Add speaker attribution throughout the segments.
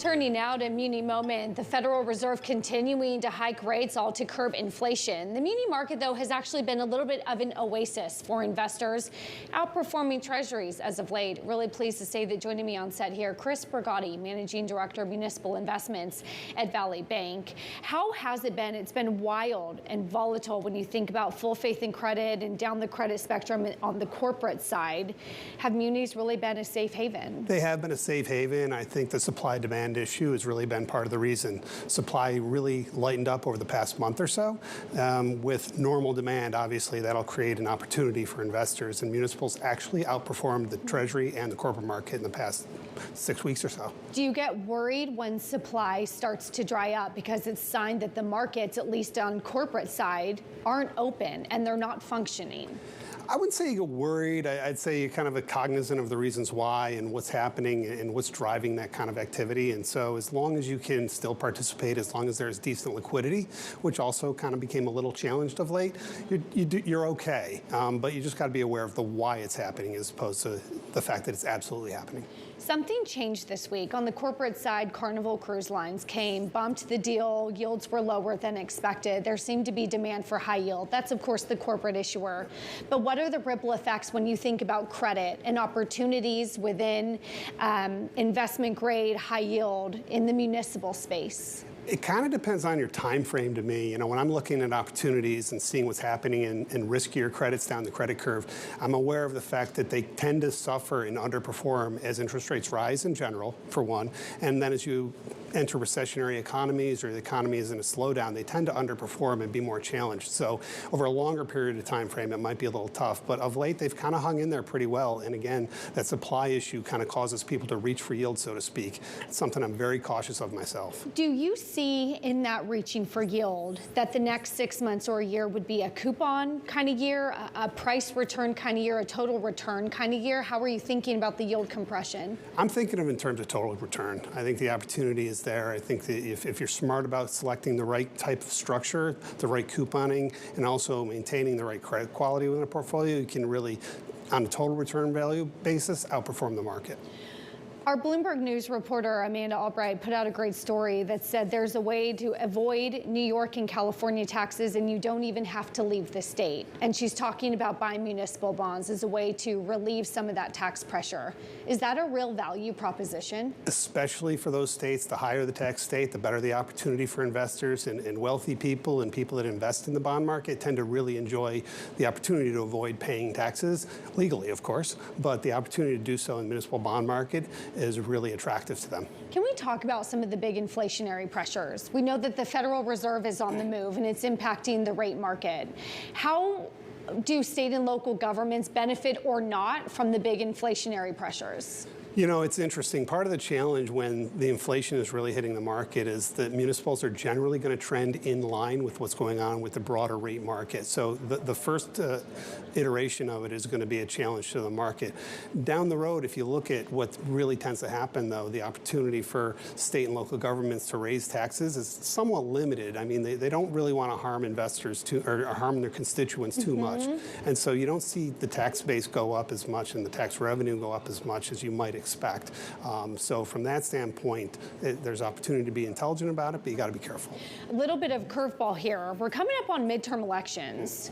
Speaker 1: Turning now to Muni moment, the Federal Reserve continuing to hike rates all to curb inflation. The Muni market, though, has actually been a little bit of an oasis for investors, outperforming treasuries as of late. Really pleased to say that joining me on set here, Chris Brigati, Managing Director of Municipal Investments at Valley Bank. How has it been? It's been wild and volatile when you think about full faith and credit and down the credit spectrum on the corporate side. Have munis really been a safe haven?
Speaker 2: They have been a safe haven. I think the supply-demand issue has really been part of the reason. Supply really lightened up over the past month or so. With normal demand, obviously, that'll create an opportunity for investors, and municipals actually outperformed the Treasury and the corporate market in the past 6 weeks or so.
Speaker 1: Do you get worried when supply starts to dry up because it's a sign that the markets, at least on corporate side, aren't open and they're not functioning?
Speaker 2: I wouldn't say you get worried. I'd say you're kind of cognizant of the reasons why and what's happening and what's driving that kind of activity. And so as long as you can still participate, as long as there's decent liquidity, which also kind of became a little challenged of late, you're okay. But you just got to be aware of the why it's happening as opposed to the fact that it's absolutely happening.
Speaker 1: Something changed this week. On the corporate side, Carnival Cruise Lines came, bumped the deal. Yields were lower than expected. There seemed to be demand for high yield. That's, of course, the corporate issuer. But what are the ripple effects when you think about credit and opportunities within investment grade, high yield in the municipal space?
Speaker 2: It kind of depends on your time frame to me. You know, when I'm looking at opportunities and seeing what's happening in riskier credits down the credit curve, I'm aware of the fact that they tend to suffer and underperform as interest rates rise in general, for one, and then as you enter recessionary economies or the economy is in a slowdown, they tend to underperform and be more challenged. So over a longer period of time frame, it might be a little tough, but of late they've kind of hung in there pretty well. And again, that supply issue kind of causes people to reach for yield, so to speak. It's something I'm very cautious of myself.
Speaker 1: Do you see in that reaching for yield that the next 6 months or a year would be a coupon kind of year, a price return kind of year, a total return kind of year? How are you thinking about the yield compression?
Speaker 2: I'm thinking of in terms of total return. I think the opportunity is there. I think that if you're smart about selecting the right type of structure, the right couponing, and also maintaining the right credit quality within a portfolio, you can really, on a total return value basis, outperform the market.
Speaker 1: Our Bloomberg News reporter, Amanda Albright, put out a great story that said there's a way to avoid New York and California taxes and you don't even have to leave the state. And she's talking about buying municipal bonds as a way to relieve some of that tax pressure. Is that a real value proposition? Especially
Speaker 2: for those states, the higher the tax state, the better the opportunity for investors, and wealthy people and people that invest in the bond market tend to really enjoy the opportunity to avoid paying taxes, legally, of course, but the opportunity to do so in the municipal bond market is really attractive to them.
Speaker 1: Can we talk about some of the big inflationary pressures? We know that the Federal Reserve is on the move and it's impacting the rate market. How do state and local governments benefit or not from the big inflationary pressures?
Speaker 2: You know, it's interesting. Part of the challenge when the inflation is really hitting the market is that municipals are generally going to trend in line with what's going on with the broader rate market. So the first iteration of it is going to be a challenge to the market. Down the road, if you look at what really tends to happen, though, the opportunity for state and local governments to raise taxes is somewhat limited. I mean, they don't really want to harm investors or harm their constituents too much. And so you don't see the tax base go up as much and the tax revenue go up as much as you might expect. So from that standpoint, there's opportunity to be intelligent about it, but you got to be careful.
Speaker 1: A little bit of curveball here. We're coming up on midterm elections.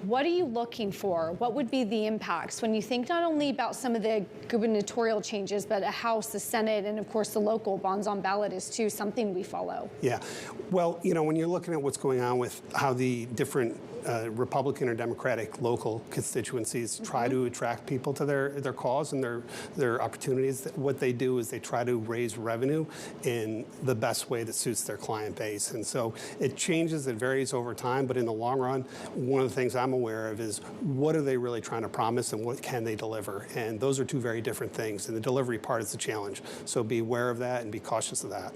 Speaker 1: What are you looking for? What would be the impacts when you think not only about some of the gubernatorial changes, but a House, the Senate, and of course the local bonds on ballot is too something we follow?
Speaker 2: Yeah. Well, you know, when you're looking at what's going on with how the different Republican or Democratic local constituencies try to attract people to their cause and their opportunities, what they do is they try to raise revenue in the best way that suits their client base. And so it changes, it varies over time, but in the long run, one of the things I'm aware of is what are they really trying to promise and what can they deliver? And those are two very different things, and the delivery part is the challenge. So be aware of that and be cautious of that.